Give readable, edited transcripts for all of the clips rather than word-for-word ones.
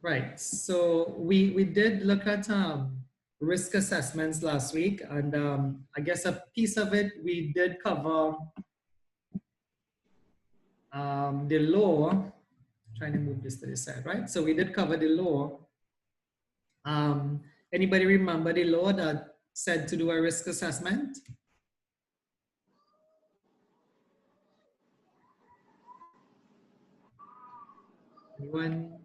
Right. So we did look at risk assessments last week, and I guess a piece of it we did cover the law. Trying to move this to the side, right? So we did cover the law. Um, Anybody remember the law that said to do a risk assessment? Anyone?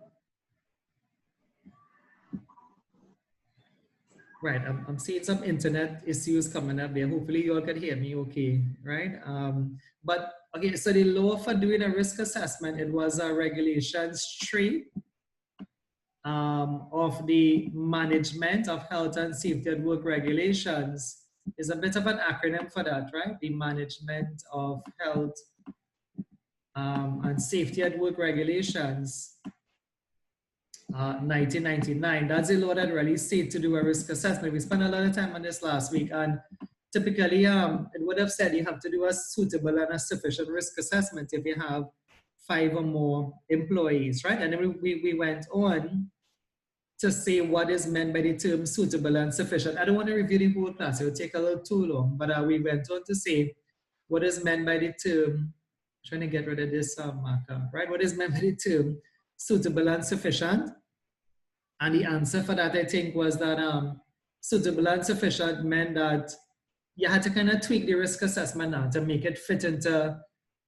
Right, I'm seeing some internet issues coming up there. Hopefully you all can hear me okay, right? But okay, so the law for doing a risk assessment, it was a regulations 3 of the management of health and safety at work regulations. Is a bit of an acronym for that, right? The management of health and safety at work regulations. 1999. That's a law that really said to do a risk assessment. We spent a lot of time on this last week, and typically it would have said you have to do a suitable and a sufficient risk assessment if you have 5 or more employees, right? And then we went on to say what is meant by the term suitable and sufficient. I don't want to review the whole class, it would take a little too long, but we went on to say what is meant by the term, trying to get rid of this marker, right? What is meant by the term suitable and sufficient? And the answer for that, I think, was that suitable and sufficient meant that you had to kind of tweak the risk assessment now to make it fit into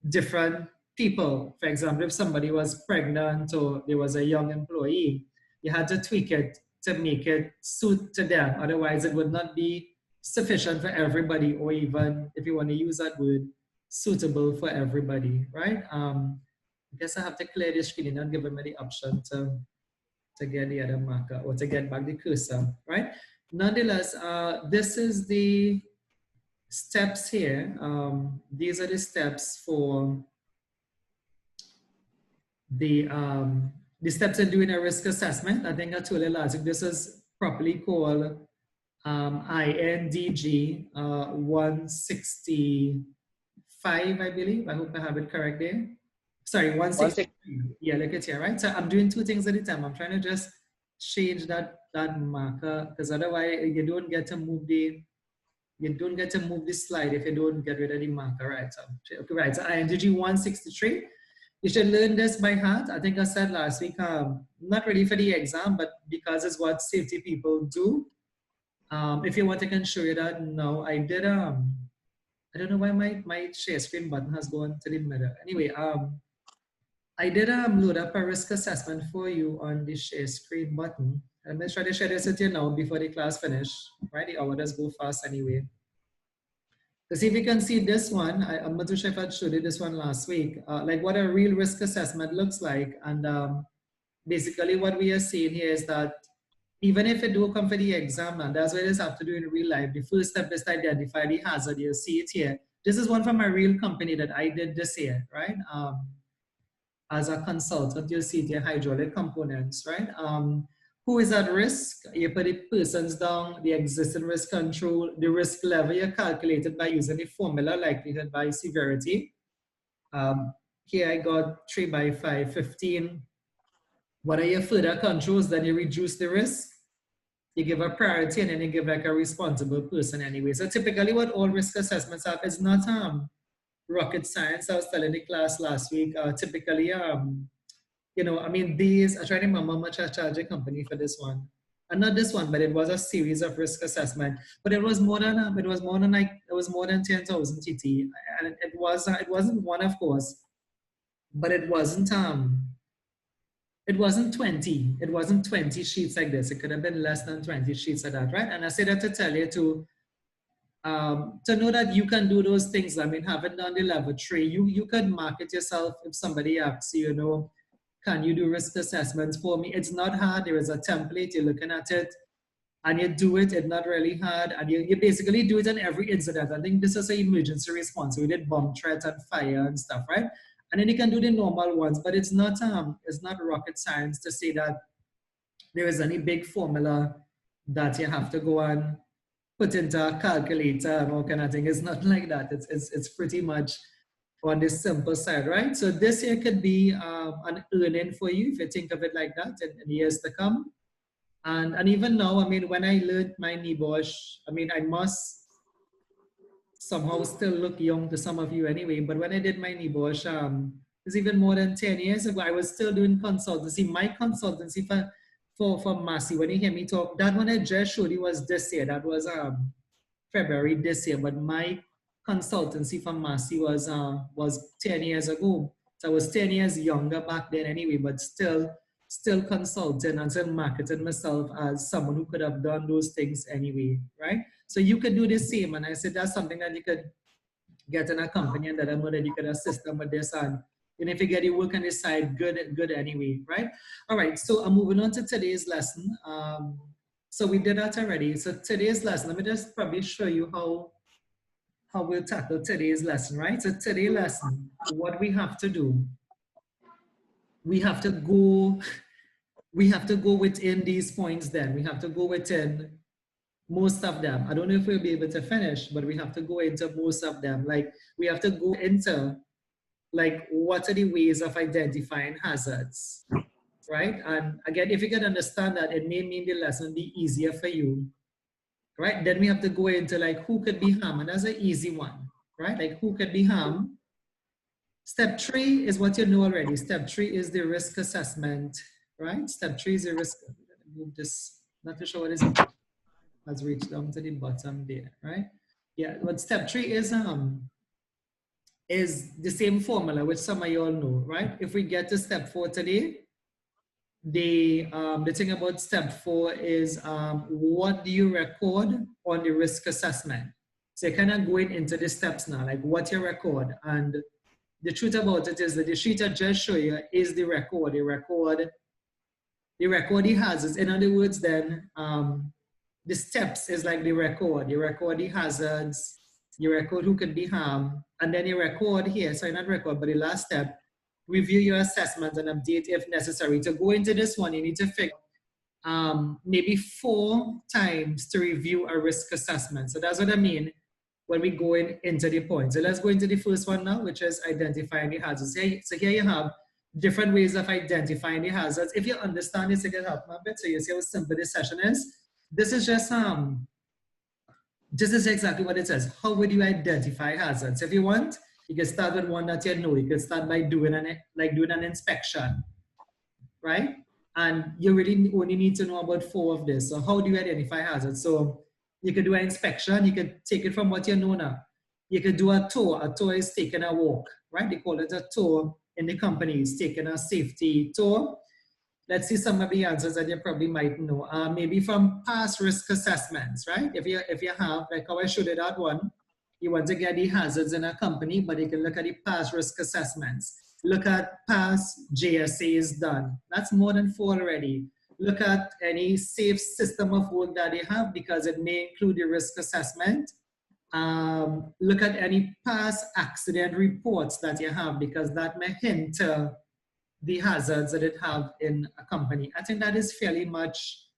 different people. For example, if somebody was pregnant or there was a young employee, you had to tweak it to make it suit to them. Otherwise, it would not be sufficient for everybody, or even, if you want to use that word, suitable for everybody, right? I guess I have to clear the screen and not give them the option to get the other marker or to get back the cursor, right? Nonetheless, this is the steps here. These are the steps for the steps in doing a risk assessment. I think I told you last week, this is properly called INDG 165, I believe. I hope I have it correct there. Sorry, 160. Yeah, look at here, right? So I'm doing 2 things at a time. I'm trying to just change that marker, because otherwise you don't get to move the slide if you don't get rid of the marker, right? So okay, right. So INDG 163. You should learn this by heart. I think I said last week, not really for the exam, but because it's what safety people do. If you want, I can show you that now. I did I don't know why my share screen button has gone to the middle. Anyway, I did load up a risk assessment for you on the share screen button. I'm going to try to share this with you now before the class finish, right? The hour does go fast anyway. To see if you can see this one, I'm not too sure if I showed you this one last week, like what a real risk assessment looks like. And basically what we are seeing here is that even if you do come for the exam, and that's what you have to do in real life, the first step is to identify the hazard. You see it here. This is one from a real company that I did this year, right? As a consultant, you'll see the hydraulic components, right? Who is at risk? You put the persons down, the existing risk control, the risk level you calculated by using the formula likelihood by severity. Here I got 3 by 5, 15. What are your further controls? Then you reduce the risk. You give a priority, and then you give like a responsible person anyway. So typically what all risk assessments have is not rocket science. I was telling the class last week, typically, you know, I mean, these, I try to remember how much I charge a company for this one. And not this one, but it was a series of risk assessment. But it was more than, it was more than 10,000 TT. And it wasn't one, of course, but it wasn't 20. It wasn't 20 sheets like this. It could have been less than 20 sheets of that, right? And I say that to tell you to know that you can do those things. I mean, having done the level 3, you could market yourself if somebody asks you, you know, can you do risk assessments for me? It's not hard. There is a template. You're looking at it and you do it. It's not really hard. And you basically do it on every incident. I think this is an emergency response. We did bomb threat and fire and stuff, right? And then you can do the normal ones, but it's not rocket science to say that there is any big formula that you have to go and put into a calculator and all kind of thing. It's not like that. It's pretty much on this simple side, right? So this year could be an earning for you if you think of it like that in years to come. And even now, I mean, when I learned my NEBOSH, I mean, I must somehow still look young to some of you anyway, but when I did my NEBOSH, it's even more than 10 years ago, I was still doing consultancy. My consultancy for Massey, when you hear me talk, that one I just showed you was this year. That was February this year, but my consultancy for Massey was 10 years ago. So I was 10 years younger back then anyway, but still consulting and still marketing myself as someone who could have done those things anyway, right? So you could do the same. And I said that's something that you could get in a company and that I know that you could assist them with this. And if you get your work on this side, good anyway, right? All right, so I'm moving on to today's lesson. So we did that already. So today's lesson, let me just probably show you how we'll tackle today's lesson, right? So today's lesson, what we have to do, we have to go within these points then. We have to go within most of them. I don't know if we'll be able to finish, but we have to go into most of them. Like we have to go into like what are the ways of identifying hazards, right? And again, if you can understand that, it may mean the lesson be easier for you, right? Then we have to go into like who could be harmed, and that's an easy one, right? Like who could be harmed. Step 3 is what you know already. Step 3 is the risk assessment, right? Step 3 is the risk. Move this, not to show what has reached down to the bottom there, right? Yeah, but step 3 is the same formula, which some of you all know, right? If we get to step 4 today, the thing about step 4 is what do you record on the risk assessment? So you're kind of going into the steps now, like what you record. And the truth about it is that the sheet I just show you is the record. The record the hazards. In other words, then the steps is like the record. You record the hazards, you record who could be harmed, and then you record here, sorry, not record, but the last step, review your assessment and update if necessary. To go into this one, you need to figure maybe 4 times to review a risk assessment. So that's what I mean when we go into the points. So let's go into the first one now, which is identifying the hazards. So here you have different ways of identifying the hazards. If you understand this, it can help a bit. So you see how simple this session is. This is just this is exactly what it says. How would you identify hazards? If you want, you can start with one that you know. You can start by doing an inspection, right? And you really only need to know about 4 of this. So how do you identify hazards? So you could do an inspection. You could take it from what you know now. You could do a tour. A tour is taking a walk, right? They call it a tour in the companies, taking a safety tour. Let's see some of the answers that you probably might know. Maybe from past risk assessments, right? If you have, like how I showed you that one, you want to get the hazards in a company, but you can look at the past risk assessments. Look at past JSAs done. That's more than 4 already. Look at any safe system of work that they have because it may include the risk assessment. Look at any past accident reports that you have because that may hint the hazards that it have in a company. I think that is fairly much,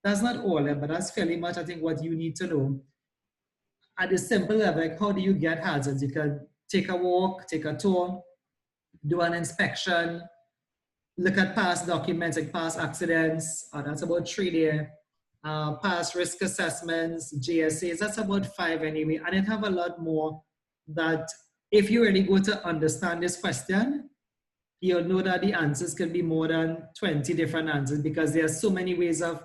that's not all, but that's fairly much, I think, what you need to know. At a simple level, like how do you get hazards? You can take a walk, take a tour, do an inspection, look at past documents, like past accidents, that's about 3 there. Past risk assessments, GSAs, that's about 5 anyway. And it have a lot more that if you really go to understand this question, you'll know that the answers can be more than 20 different answers because there are so many ways of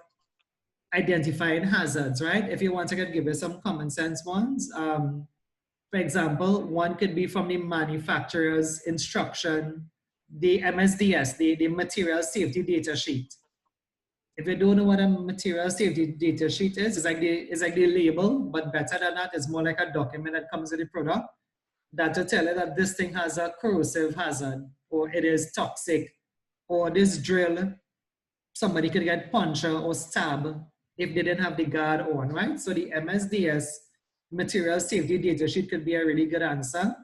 identifying hazards, right? If you want, I could give you some common sense ones. For example, one could be from the manufacturer's instruction, the MSDS, the material safety data sheet. If you don't know what a material safety data sheet is, it's like the label, but better than that, it's more like a document that comes with the product that will tell you that this thing has a corrosive hazard, or it is toxic, or this drill, somebody could get punctured or stabbed if they didn't have the guard on, right? So the MSDS material safety data sheet could be a really good answer.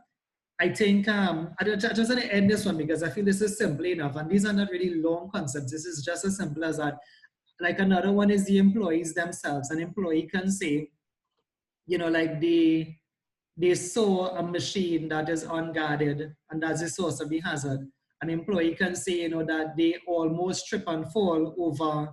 I think, I just want to end this one because I feel this is simple enough, and these are not really long concepts. This is just as simple as that. Like another one is the employees themselves. An employee can say, you know, like they saw a machine that is unguarded and that's the source of the hazard, an employee can say, that they almost trip and fall over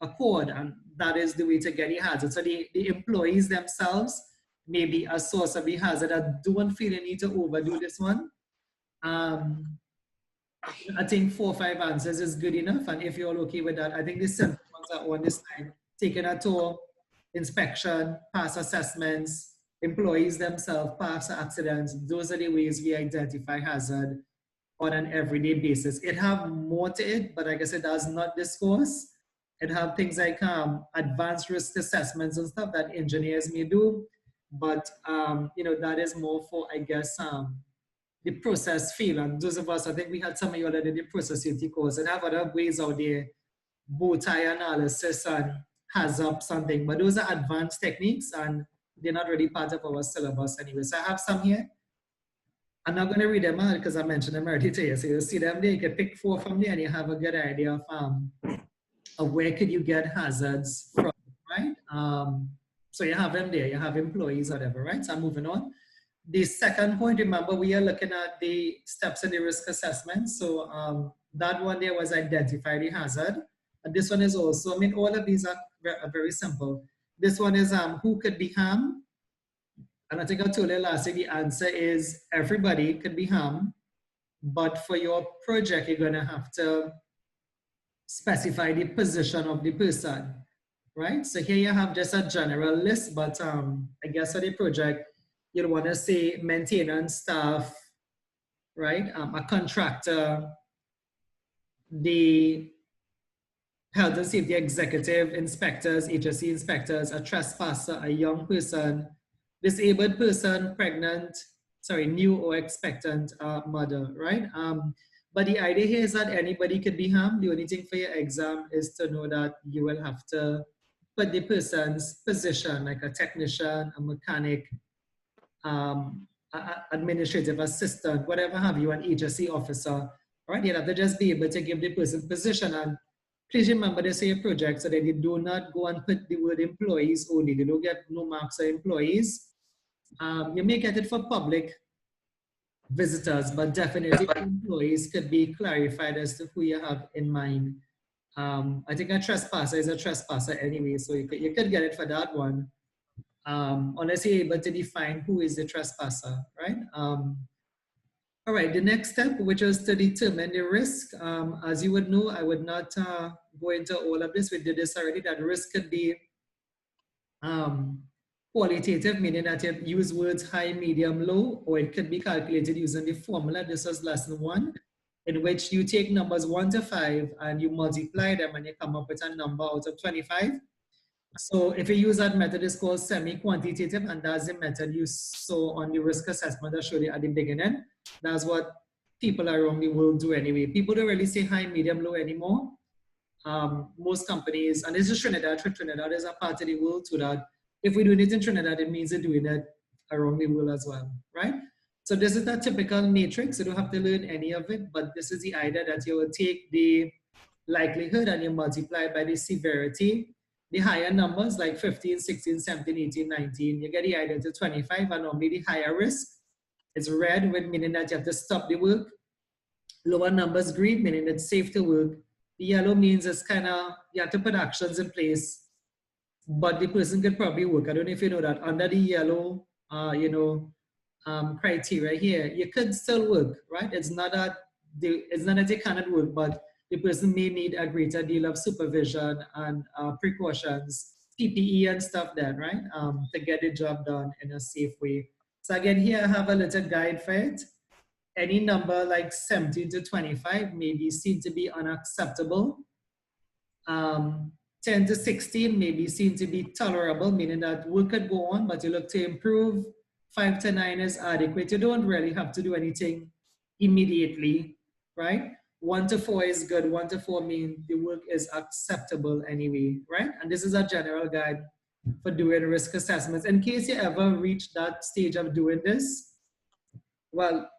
a cord, and that is the way to get the hazard. So the employees themselves may be a source of the hazard. I don't feel you need to overdo this one. I think 4 or 5 answers is good enough, and if you're all okay with that, I think the simple ones are on this slide. Taking a tour, inspection, past assessments, employees themselves, past accidents. Those are the ways we identify hazard on an everyday basis. It have more to it, but like I said, does not discourse. It have things like advanced risk assessments and stuff that engineers may do, but that is more for, I guess, the process field. And those of us, I think we had some of you already did the process safety course, and have other ways out there, bow tie analysis and HAZOP something, but those are advanced techniques and they're not really part of our syllabus anyway. So I have some here. I'm not going to read them out because I mentioned them already to you. So you'll see them there. You can pick 4 from there and you have a good idea of where could you get hazards from, right? So you have them there. You have employees, whatever, right? So I'm moving on. The second point, remember, we are looking at the steps in the risk assessment. So that one there was identify the hazard. And this one is also, all of these are very simple. This one is who could be harmed. And I think I told you last week, the answer is everybody could be harmed. But for your project, you're going to have to specify the position of the person, right? So here you have just a general list, but I guess for the project, you'll want to say maintenance staff, right? A contractor, the health and safety executive, inspectors, HSE inspectors, a trespasser, a young person, disabled person, pregnant, new or expectant mother, right? But the idea here is that anybody could be harmed. The only thing for your exam is to know that you will have to put the person's position, like a technician, a mechanic, administrative assistant, whatever have you, an HSE officer, right? You have to just be able to give the person position. And please remember this in your project so that you do not go and put the word employees only. You don't get no marks of employees. You may get it for public visitors, but definitely employees could be clarified as to who you have in mind. I think a trespasser is a trespasser anyway, so you could get it for that one. Unless you're able to define who is the trespasser, right? All right, the next step, which is to determine the risk. As you would know, I would not go into all of this. We did this already, that risk could be qualitative, meaning that you use words high, medium, low, or it could be calculated using the formula. This was lesson 1, in which you take numbers 1 to 5 and you multiply them and you come up with a number out of 25. So if you use that method, it's called semi-quantitative, and that's the method you saw on the risk assessment I showed you at the beginning. That's what people around the world do anyway. People don't really say high, medium, low anymore. Most companies, and this is Trinidad, Trinidad is a part of the world too, that if we're doing it in Trinidad, it means they're doing it around the world as well, right? So this is a typical matrix. You don't have to learn any of it, but this is the idea that you will take the likelihood and you multiply by the severity. The higher numbers like 15, 16, 17, 18, 19, you get the idea to 25, and normally the higher risk is red, meaning that you have to stop the work. Lower numbers, green, meaning it's safe to work. The yellow means it's kind of, you have to put actions in place, but the person could probably work. I don't know if you know that under the yellow, criteria here, you could still work, right? It's not that they cannot work, but the person may need a greater deal of supervision and precautions, PPE and stuff then, right? To get the job done in a safe way. So again, here I have a little guide for it. Any number like 17 to 25 may be seen to be unacceptable. 10 to 16 may be seen to be tolerable, meaning that work could go on, but you look to improve. 5 to 9 is adequate. You don't really have to do anything immediately, right? 1 to 4 is good. 1 to 4 means the work is acceptable anyway, right? And this is a general guide for doing risk assessments. In case you ever reach that stage of doing this, well,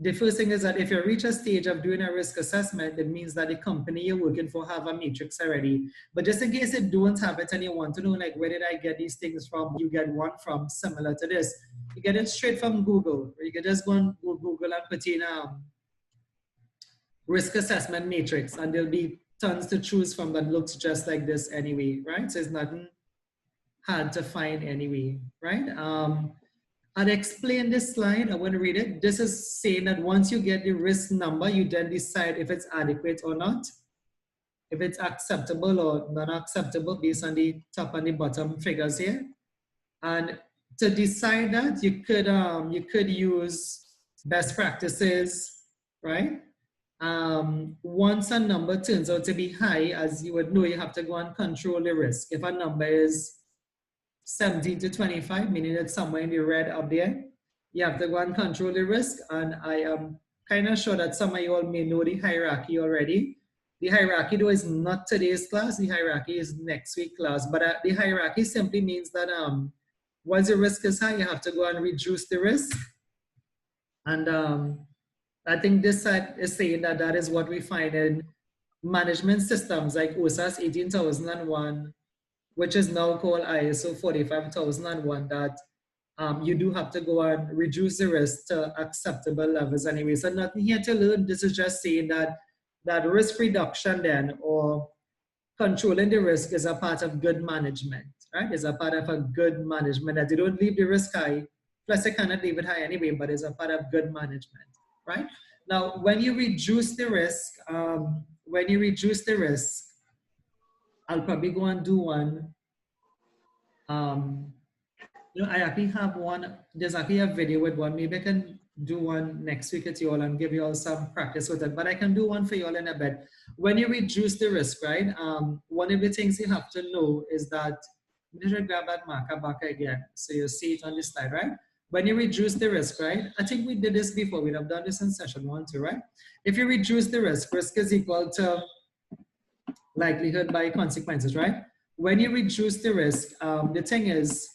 the first thing is that if you reach a stage of doing a risk assessment, it means that the company you're working for have a matrix already. But just in case you don't have it and you want to know, like, where did I get these things from? You get one from similar to this. You get it straight from Google. Or you can just go on Google and put in risk assessment matrix, and there'll be tons to choose from that looks just like this anyway, right? So it's nothing hard to find anyway, right? I'll explain this slide. I want to read it. This is saying that once you get the risk number, you then decide if it's adequate or not, if it's acceptable or non-acceptable based on the top and the bottom figures here. And to decide that, you could use best practices, right? Once a number turns out to be high, as you would know, you have to go and control the risk. If a number is 17 to 25, meaning it's somewhere in the red up there, you have to go and control the risk. And I am kind of sure that some of you all may know the hierarchy already. The hierarchy, though, is not today's class. The hierarchy is next week's class. But the hierarchy simply means that once the risk is high, you have to go and reduce the risk. And I think this side is saying that that is what we find in management systems like OSAS 18001, which is now called ISO 45001, that you do have to go and reduce the risk to acceptable levels anyway. So nothing here to learn. This is just saying that risk reduction then, or controlling the risk, is a part of good management, right? It's a part of a good management, that you don't leave the risk high. Plus you cannot leave it high anyway, but it's a part of good management, right? Now, when you reduce the risk, I'll probably go and do one. You know, I actually have one. There's actually a video with one. Maybe I can do one next week with you all and give you all some practice with it. But I can do one for you all in a bit. When you reduce the risk, right? One of the things you have to know is that, let me just grab that marker back again, so you see it on this slide, right? When you reduce the risk, right? I think we did this before. We'd have done this in session 1 too, right? If you reduce the risk is equal to likelihood by consequences, right? When you reduce the risk, the thing is,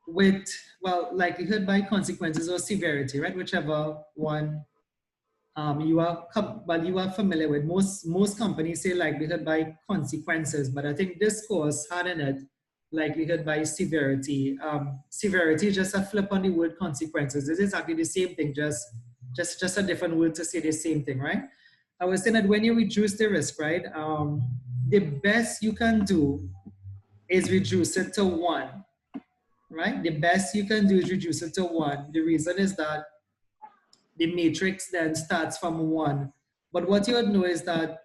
with, well, likelihood by consequences or severity, right? Whichever one you are familiar with. Most companies say likelihood by consequences, but I think this course had in it likelihood by severity. Severity is just a flip on the word consequences. This is actually the same thing, just a different word to say the same thing, right? I was saying that when you reduce the risk, right, the best you can do is reduce it to 1, right? The best you can do is reduce it to 1. The reason is that the matrix then starts from 1. But what you would know is that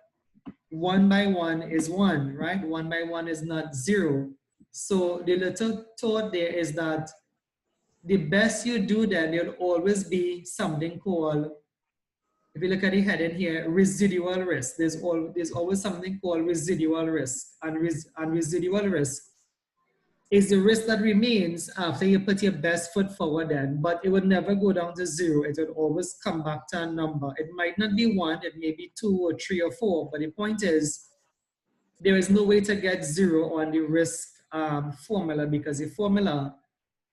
1 by 1 is 1, right? 1 by 1 is not 0. So the little thought there is that the best you do then, there'll always be something called, if you look at the heading here, residual risk. There's always something called residual risk. And residual risk is the risk that remains after you put your best foot forward then, but it would never go down to 0. It would always come back to a number. It might not be 1, it may be 2 or 3 or 4, but the point is, there is no way to get 0 on the risk formula, because the formula,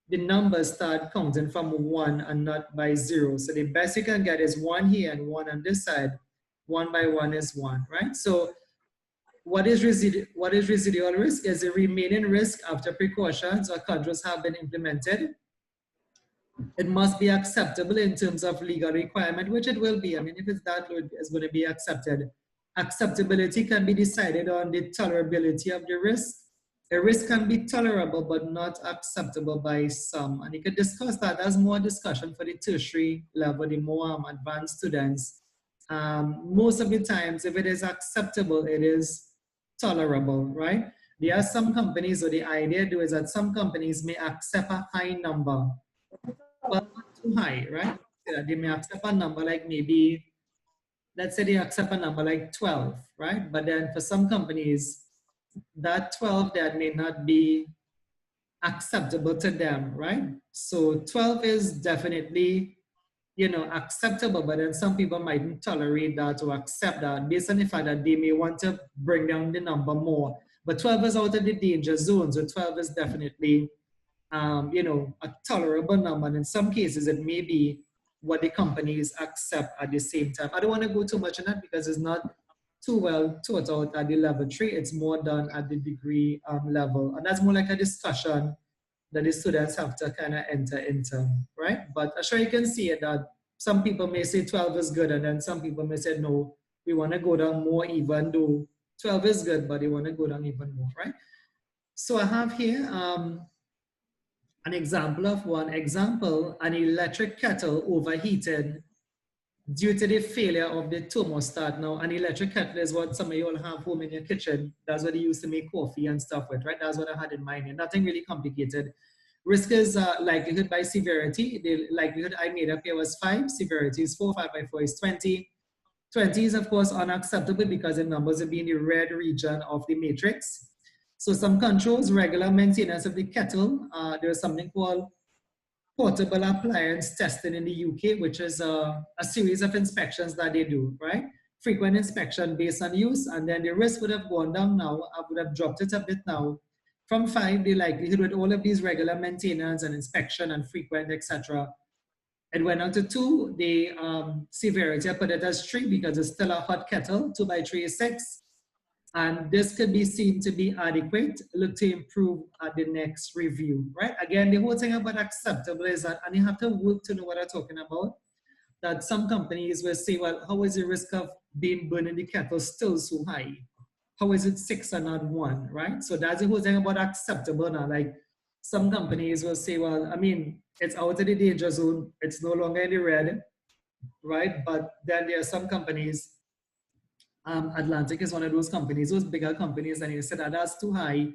the numbers start counting from 1 and not by 0. So the best you can get is 1 here and 1 on this side. 1 by 1 is 1, right? So what is residual risk? Is the remaining risk after precautions or controls have been implemented. It must be acceptable in terms of legal requirement, which it will be. I mean, if it's that low, it's going to be accepted. Acceptability can be decided on the tolerability of the risk. A risk can be tolerable but not acceptable by some. And you can discuss that as more discussion for the tertiary level, the more advanced students. Most of the times, if it is acceptable, it is tolerable, right? There are some companies, or the idea is that some companies may accept a high number, but not too high, right? They may accept a number like maybe, let's say they accept a number like 12, right? But then for some companies, that 12 that may not be acceptable to them, right? So 12 is definitely, you know, acceptable, but then some people mightn't tolerate that or accept that based on the fact that they may want to bring down the number more. But 12 is out of the danger zone, so 12 is definitely, you know, a tolerable number. And in some cases, it may be what the companies accept at the same time. I don't want to go too much on that because it's not too well taught out at the level 3. It's more done at the degree level. And that's more like a discussion that the students have to kind of enter into, right? But I'm sure you can see it that some people may say 12 is good, and then some people may say, no, we want to go down more, even though 12 is good, but they want to go down even more, right? So I have here an example of one example: an electric kettle overheated due to the failure of the thermostat. Now, an electric kettle is what some of you all have home in your kitchen. That's what they used to make coffee and stuff with, right? That's what I had in mind here. Nothing really complicated. Risk is likelihood by severity. The likelihood I made up here was 5. Severity is 4. 5 by 4 is 20. 20 is, of course, unacceptable because the numbers will be in the red region of the matrix. So some controls, regular maintenance of the kettle. There's something called portable appliance testing in the UK, which is a series of inspections that they do, right? Frequent inspection based on use, and then the risk would have gone down now. I would have dropped it a bit now. From 5, the likelihood with all of these regular maintenance and inspection and frequent, etc. It went on to 2. The severity, I put it as 3 because it's still a hot kettle. 2 by 3 is 6. And this could be seen to be adequate. Look to improve at the next review, right? Again, the whole thing about acceptable is that, and you have to work to know what I'm talking about, that some companies will say, well, how is the risk of being burned in the kettle still so high? How is it 6 and not 1, right? So that's the whole thing about acceptable now. Like some companies will say, well, I mean, it's out of the danger zone. It's no longer in the red, right? But then there are some companies, Atlantic is one of those companies, those bigger companies, and you said that that's too high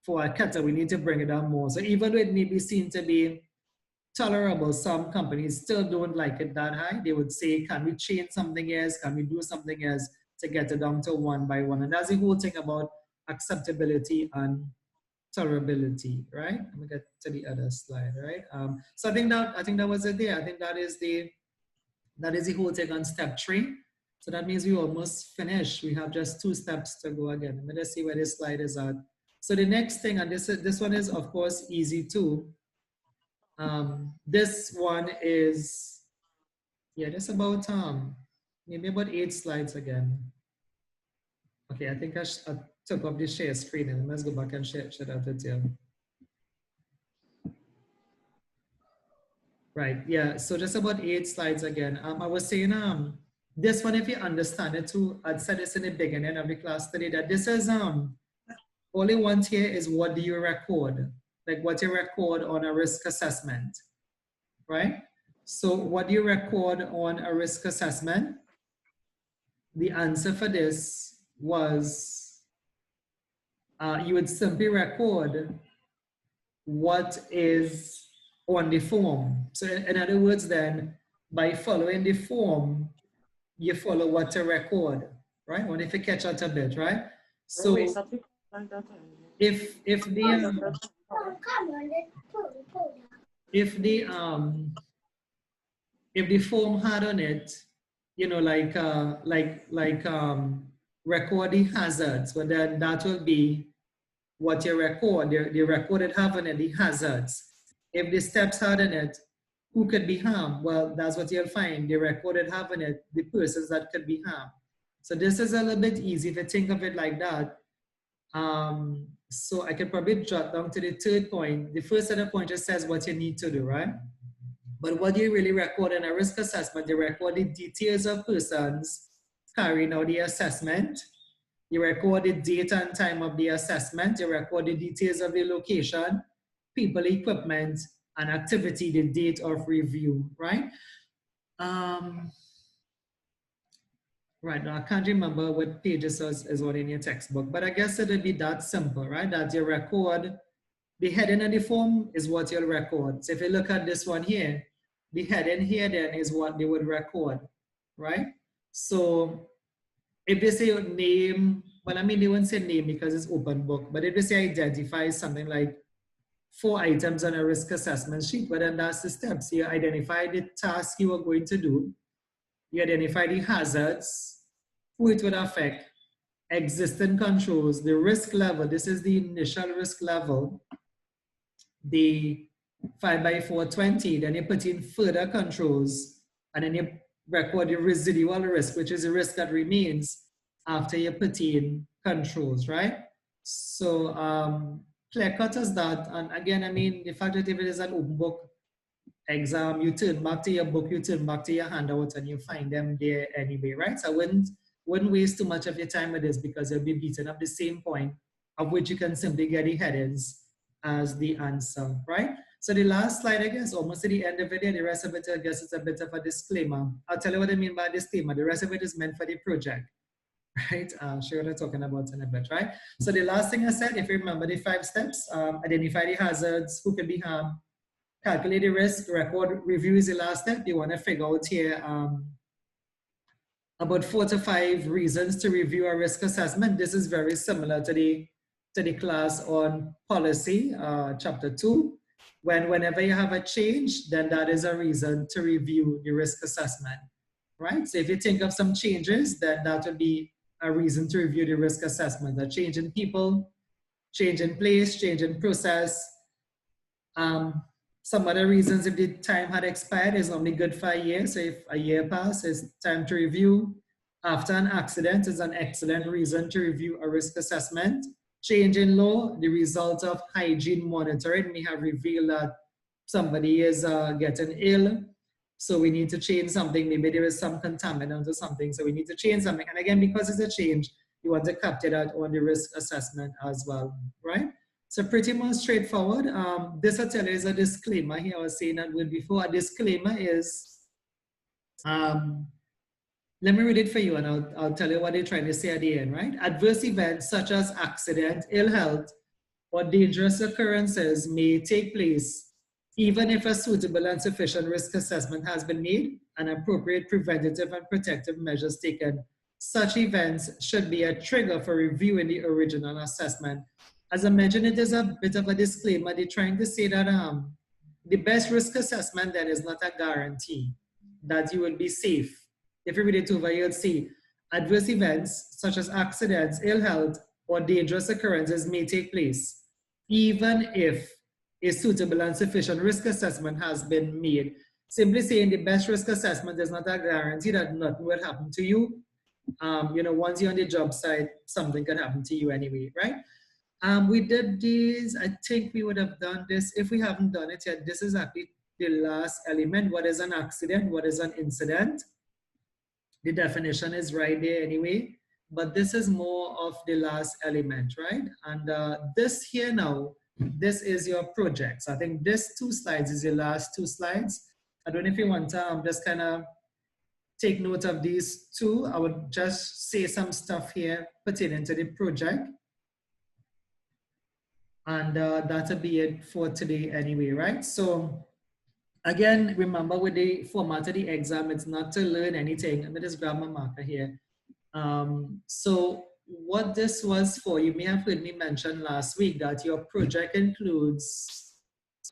for a kettle, we need to bring it down more. So even though it may be seen to be tolerable, some companies still don't like it that high. They would say, can we change something else? Can we do something else to get it down to 1 by 1? And that's the whole thing about acceptability and tolerability, right? Let me get to the other slide, right? So I think that was it there. I think that is the whole thing on step 3. So that means we almost finished. We have just 2 steps to go again. Let me just see where this slide is at. So the next thing, and this one is of course easy too. This one is, yeah, just about maybe about 8 slides again. Okay, I think I took off the share screen, and let's go back and share that with you. Right, yeah, so just about 8 slides again. I was saying, this one, if you understand it too, I'd said this in the beginning of the class today, that this is, all you want here is what do you record? Like what you record on a risk assessment, right? So what do you record on a risk assessment? The answer for this was, you would simply record what is on the form. So in other words then, by following the form, you follow what to record, right? I wonder if you catch that a bit, right? So if the form had on it, you know, record the hazards, well then that will be what you record. The recorded having it, the hazards. If the steps had in it, who could be harmed? Well, that's what you'll find. The recorded having it, the persons that could be harmed. So this is a little bit easy if you think of it like that. So I could probably jot down to the 3rd point. The first set of points just says what you need to do, right? But what do you really record in a risk assessment? You record the details of persons carrying out the assessment. You record the date and time of the assessment. You record the details of the location, people, equipment, and activity, the date of review, right? Right, now I can't remember what pages is what in your textbook, but I guess it would be that simple, right? That you record, the heading of the form is what you'll record. So if you look at this one here, the heading here then is what they would record, right? So if they say name, well, I mean, they won't say name because it's open book, but if they say identify something like 4 items on a risk assessment sheet, but then that's the steps. You identify the task you are going to do, you identify the hazards, who it would affect, existing controls, the risk level, this is the initial risk level, the 5 by 4, 20, then you put in further controls, and then you record the residual risk, which is the risk that remains after you put in controls, right? So clear cut as that. And again, I mean, the fact that if it is an open book exam, you turn back to your book, you turn back to your handouts, and you find them there anyway, right? So I wouldn't waste too much of your time with this, because you'll be beaten up the same point, of which you can simply get the headings as the answer, right? So the last slide, I guess, almost at the end of it, the rest of it, I guess, it's a bit of a disclaimer. I'll tell you what I mean by disclaimer. The rest of it is meant for the project, right? I'll show you what I'm talking about in a bit, right? So the last thing I said, if you remember the 5 steps, identify the hazards, who can be harmed, calculate the risk, record, review is the last step. You want to figure out here about 4 to 5 reasons to review a risk assessment. This is very similar to the class on policy, chapter 2. Whenever you have a change, then that is a reason to review the risk assessment, right? So if you think of some changes, then that would be a reason to review the risk assessment. A change in people, change in place, change in process. Some other reasons, if the time had expired, is only good for a year. So if a year passed, it's time to review. After an accident is an excellent reason to review a risk assessment. Change in law, the result of hygiene monitoring may have revealed that somebody is getting ill. So we need to change something. Maybe there is some contaminant or something. So we need to change something. And again, because it's a change, you want to capture that on the risk assessment as well, right? So pretty much straightforward. This I tell you is a disclaimer here. I was saying that word before. A disclaimer is, let me read it for you, and I'll tell you what they're trying to say at the end, right? Adverse events such as accident, ill health, or dangerous occurrences may take place even if a suitable and sufficient risk assessment has been made and appropriate preventative and protective measures taken. Such events should be a trigger for reviewing the original assessment. As I mentioned, it is a bit of a disclaimer. They're trying to say that the best risk assessment then is not a guarantee that you will be safe. If you read it over, you'll see adverse events such as accidents, ill health, or dangerous occurrences may take place, even if a suitable and sufficient risk assessment has been made. Simply saying the best risk assessment is not a guarantee that nothing will happen to you. You know, once you're on the job site, something can happen to you anyway, right? We did these, I think we would have done this. If we haven't done it yet, this is actually the last element. What is an accident? What is an incident? The definition is right there anyway, but this is more of the last element, right? And this here now, this is your project. So I think this 2 slides is your last 2 slides. I don't know if you want to just kind of take note of these 2. I would just say some stuff here pertaining to the project. And that'll be it for today anyway, right? So again, remember with the format of the exam, it's not to learn anything. Let me just grab my marker here. So what this was for, you may have heard me mention last week that your project includes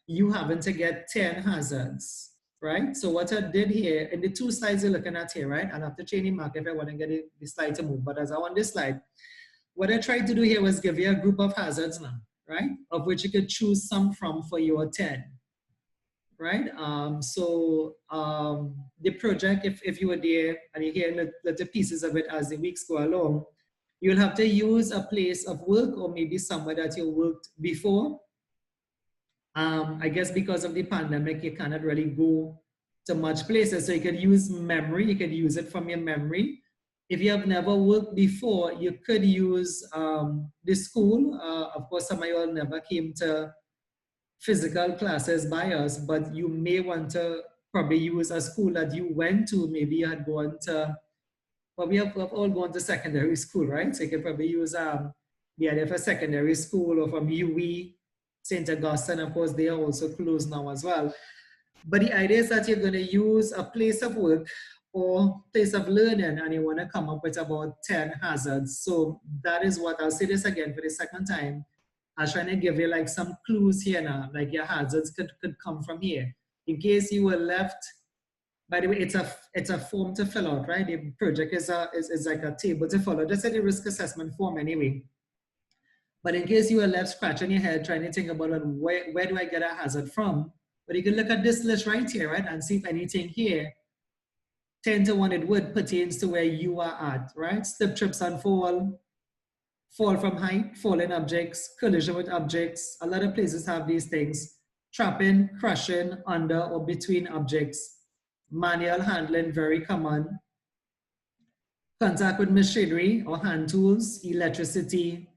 you having to get 10 hazards, right? So what I did here, in the 2 slides you're looking at here, right? I'll have to change the marker if I want to get the slide to move, but as I want this slide, what I tried to do here was give you a group of hazards now, right? Of which you could choose some from for your 10. Right? The project, if you were there and you hear little pieces of it as the weeks go along, you'll have to use a place of work or maybe somewhere that you worked before. I guess because of the pandemic, you cannot really go to much places. So you could use memory, you could use it from your memory. If you have never worked before, you could use the school. Of course, some of you all never came to physical classes by us, but you may want to probably use a school that you went to. Maybe you had gone to, well, we have all gone to secondary school, right? So you can probably use the idea of a secondary school, or from UE, St. Augustine, of course, they are also closed now as well. But the idea is that you're going to use a place of work or place of learning, and you want to come up with about 10 hazards. So that is what, I'll say this again for the second time. I was trying to give you like some clues here now, like your hazards could come from here. In case you were left, by the way, it's a form to fill out, right? The project is like a table to follow. That's the risk assessment form anyway. But in case you were left scratching your head trying to think about where do I get a hazard from, but you can look at this list right here, right? And see if anything here 10 to 1 it would pertains to where you are at, right? Slip, trips, and fall from height, falling objects, collision with objects. A lot of places have these things. Trapping, crushing, under or between objects. Manual handling, very common. Contact with machinery or hand tools, electricity,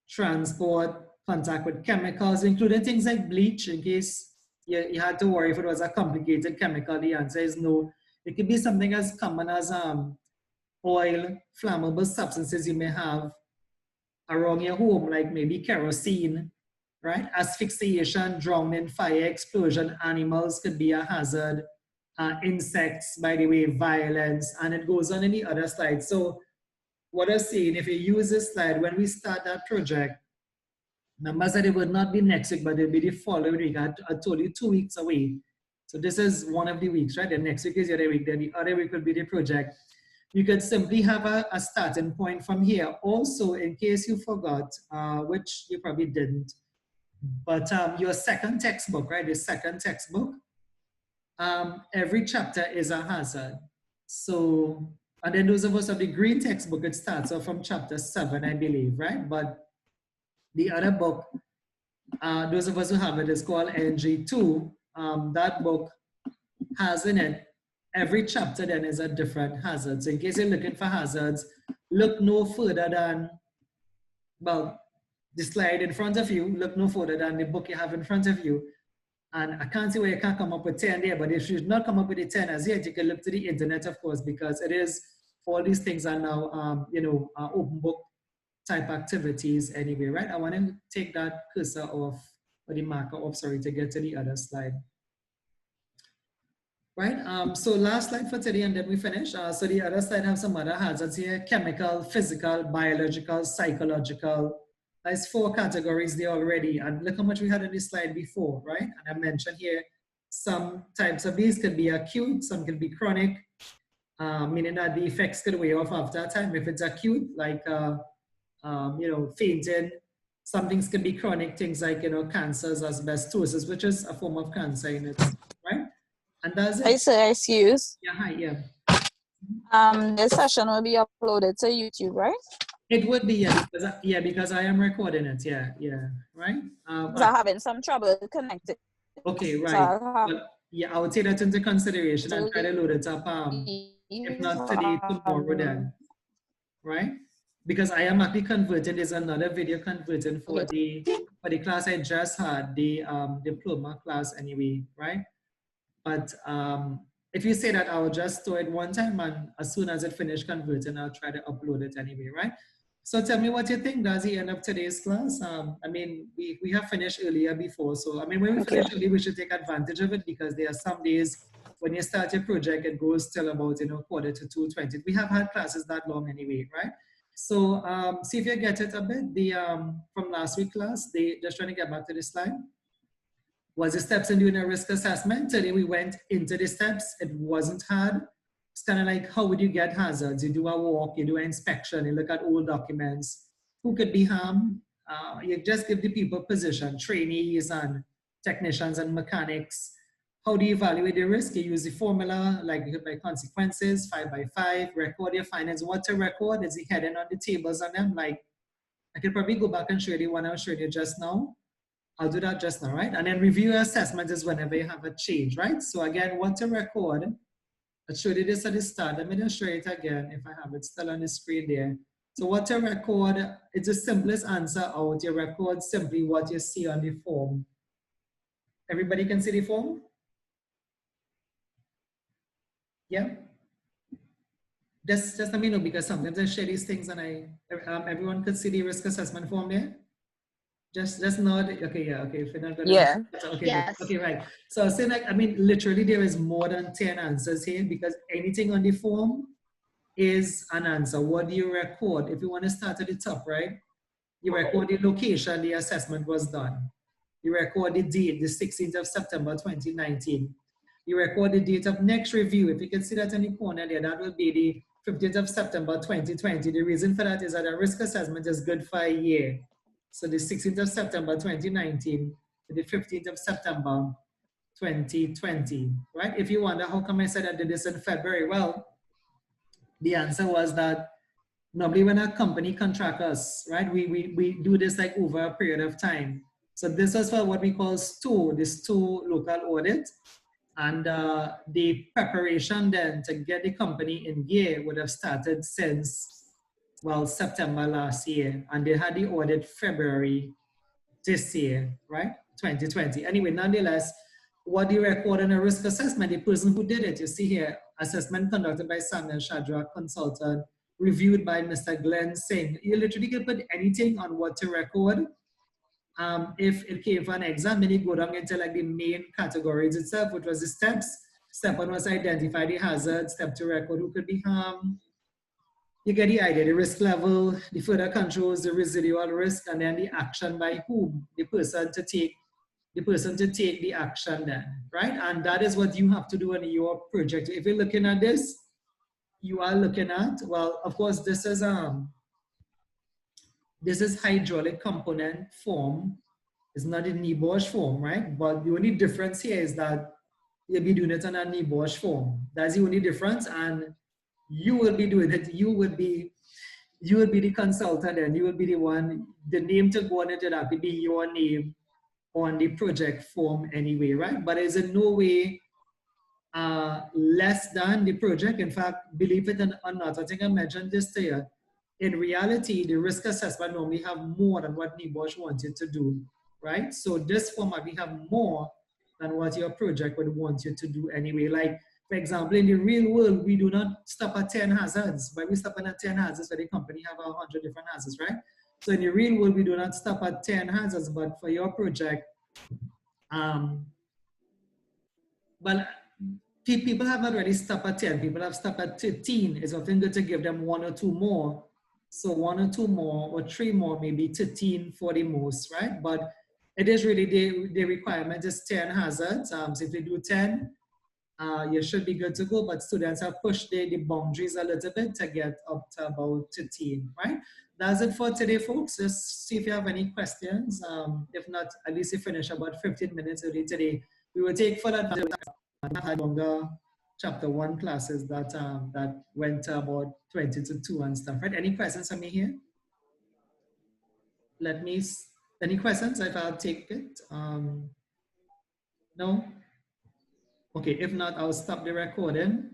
transport, contact with chemicals, including things like bleach, in case you had to worry if it was a complicated chemical. The answer is no. It could be something as common as oil, flammable substances you may have around your home, like maybe kerosene, right? Asphyxiation, drowning, fire, explosion, animals could be a hazard. Insects, by the way, violence, and it goes on in the other slide. So what I'm saying, if you use this slide, when we start that project, numbers that it would not be next week, but it'll be the following week. I told you 2 weeks away. So this is one of the weeks, right? The next week is the other week, then the other week will be the project. You could simply have a starting point from here. Also, in case you forgot, which you probably didn't, but your second textbook, right? The second textbook, every chapter is a hazard. So, and then those of us of the green textbook, it starts off from chapter 7, I believe, right? But the other book, those of us who have it, is called NEBOSH 2. That book has in it, every chapter then is a different hazard. So in case you're looking for hazards, look no further than, well, the slide in front of you, look no further than the book you have in front of you. And I can't see where you can't come up with 10 there, but if you should not come up with the 10 as yet, you can look to the internet, of course, because it is, all these things are now, open book type activities anyway, right? I want to take that cursor off, or the marker off, sorry, to get to the other slide. Right, so last slide for today and then we finish. So the other slide have some other hazards here: chemical, physical, biological, psychological. There's 4 categories there already, and look how much we had on this slide before, right? And I mentioned here, some types of these could be acute, some can be chronic, meaning that the effects could wear off after a time. If it's acute, like, fainting, some things can be chronic, things like, cancers, asbestosis, which is a form of cancer in it, right? And that's it. Hi, sir, excuse. Yeah, hi, yeah. This session will be uploaded to YouTube, right? It would be, yeah, because I am recording it, yeah, right? I'm having some trouble connecting. Okay, right. So yeah, I would take that into consideration and try to load it up, if not today, tomorrow then, right? Because I am actually converting, there's another video converting for the class I just had, the diploma class anyway, right? But if you say that, I'll just store it one time, and as soon as it finished converting, I'll try to upload it anyway, right? So tell me what you think. That's the end of today's class. I mean, we have finished earlier before, so I mean, when we finish early, we should take advantage of it, because there are some days when you start your project, it goes till about 1:45. We have had classes that long anyway, right? So see if you get it a bit. The from last week class, just trying to get back to this slide, was the steps in doing a risk assessment. Today we went into the steps. It wasn't hard. It's kind of like, how would you get hazards? You do a walk, you do an inspection, you look at old documents. Who could be harmed? You just give the people position, trainees and technicians and mechanics. How do you evaluate the risk? You use the formula, like by consequences, 5 by 5, record your findings. What to record? Is the heading on the tables on them? Like, I could probably go back and show you the one I was showing you just now. I'll do that just now, right? And then review your assessment is whenever you have a change, right? So again, what to record? I showed you this at the start. Let me just show it again if I have it still on the screen there. So what to record, it's the simplest answer out. You record simply what you see on the form. Everybody can see the form? Yeah? Just let me know, because sometimes I share these things and everyone could see the risk assessment form there. Just nod. Okay, yeah, okay. If you're not gonna, yeah. Okay, Yes. okay, right. So I was saying, like, I mean, literally there is more than 10 answers here, because anything on the form is an answer. What do you record? If you want to start at the top, right? You record the location the assessment was done. You record the date, the 16th of September 2019. You record the date of next review. If you can see that in the corner there, that will be the 15th of September 2020. The reason for that is that a risk assessment is good for a year. So the 16th of September 2019 to the 15th of September 2020, right? If you wonder how come I said I did this in February, well, The answer was that normally when a company contracts us, right, we do this like over a period of time. So this was for what we call STO, the STO local audit. And the preparation then to get the company in gear would have started since, well, September last year. And they had the audit February this year, right? 2020. Anyway, nonetheless, what do you record in a risk assessment? The person who did it, you see here, assessment conducted by Samuel Shadrach, consultant, reviewed by Mr. Glenn Singh. You literally can put anything on what to record. If it came for an exam, then you go down into like the main categories itself, which was the steps. Step one was identify the hazard. Step two, record who could be harmed. You get the idea, the risk level, the further controls, the residual risk, and then the action by whom, the person to take the action then, right? And that is what you have to do in your project. If you're looking at this, you are looking at, well, of course, this is hydraulic component form. It's not in NEBOSH form, right? But the only difference here is that you'll be doing it on a NEBOSH form. That's the only difference, and you will be doing it. You will be the consultant, and you will be the one. The name to go on it will have to be your name on the project form anyway, right? But it's in no way less than the project. In fact, believe it or not, I think I mentioned this to you. In reality, the risk assessment normally have more than what NEBOSH wanted to do, right? So this format, we have more than what your project would want you to do anyway. Like, for example, in the real world, we do not stop at 10 hazards. But we stop at 10 hazards, where the company have 100 different hazards, right? So in the real world, we do not stop at 10 hazards, but for your project, well, people have already stopped at 10. People have stopped at 13. It's often good to give them one or two more. So one or two more or three more, maybe 13 for the most, right? But it is really the requirement is 10 hazards. So if you do 10, you should be good to go. But students have pushed the boundaries a little bit to get up to about 13, right? That's it for today, folks. Just see if you have any questions. If not, at least you finish about 15 minutes early today. We will take full advantage of longer chapter 1 classes that that went to about 20 to 2 and stuff, right? Any questions for me here? Any questions if I'll take it? No? Okay, if not, I'll stop the recording.